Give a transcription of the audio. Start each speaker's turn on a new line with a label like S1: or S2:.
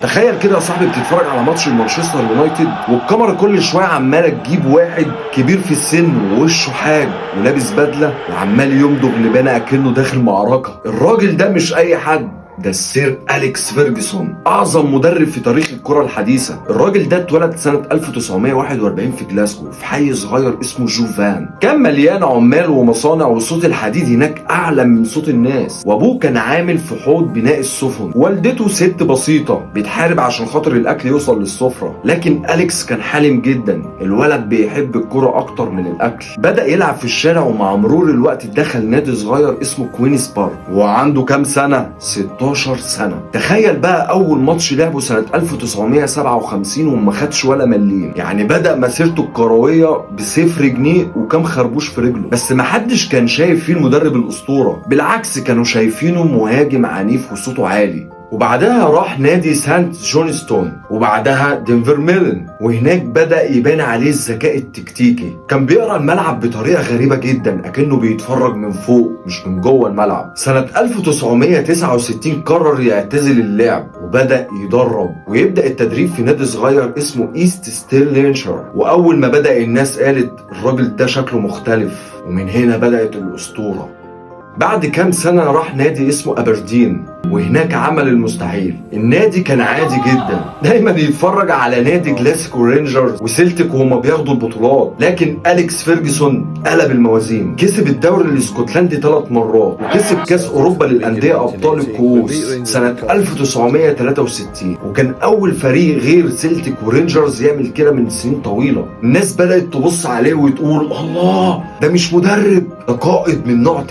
S1: تخيل كده يا صاحبي بتتفرج على ماتش مانشستر يونايتد والكاميرا كل شويه عماله تجيب واحد كبير في السن ووشه حاج ولابس بدله وعمال يمضغ لبانه اكنه داخل معركه. الراجل ده مش اي حد، ده السير أليكس فيرجسون، أعظم مدرب في تاريخ الكرة الحديثة. الراجل ده اتولد سنة 1941 في جلاسكو في حي صغير اسمه جوفان. كان مليان عمال ومصانع وصوت الحديد هناك أعلى من صوت الناس. وأبوه كان عامل في حوض بناء السفن. والدته ست بسيطة بتحارب عشان خاطر الأكل يوصل للسفرة. لكن أليكس كان حالم جدا. الولد بيحب الكرة أكتر من الأكل. بدأ يلعب في الشارع ومع مرور الوقت دخل نادي صغير اسمه كوينز بارك وعنده كام سنة؟ 16 سنة. تخيل بقى أول ماتش لعبه سنة 1957 وما خدش ولا مليم. يعني بدأ مسيرته الكروية ب0 جنيه وكام خربوش في رجله. بس محدش كان شايف فيه المدرب الأسطورة، بالعكس كانوا شايفينه مهاجم عنيف وصوته عالي. وبعدها راح نادي سانت جونستون وبعدها دنفر ميلن، وهناك بدأ يبان عليه الذكاء التكتيكي. كان بيقرأ الملعب بطريقة غريبة جدا أكنه بيتفرج من فوق مش من جوه الملعب. سنة 1969 قرر يعتزل اللعب وبدأ يدرب ويبدأ التدريب في نادي صغير اسمه إيست ستيرلينشر. وأول ما بدأ الناس قالت الراجل ده شكله مختلف، ومن هنا بدأت الأسطورة. بعد كام سنة راح نادي اسمه أبردين وهناك عمل المستحيل. النادي كان عادي جدا، دايما يتفرج على نادي جلاسكو رينجرز وسيلتيك وهما بياخدوا البطولات. لكن أليكس فيرجسون قلب الموازين، كسب الدوري الاسكتلندي 3 مرات وكسب كاس اوروبا للأندية ابطال الكؤوس سنة 1963، وكان اول فريق غير سيلتيك ورينجرز يعمل كده من سنين طويلة. الناس بدأت تبص عليه وتقول الله، ده مش مدرب، ده قائد من نوع تاني.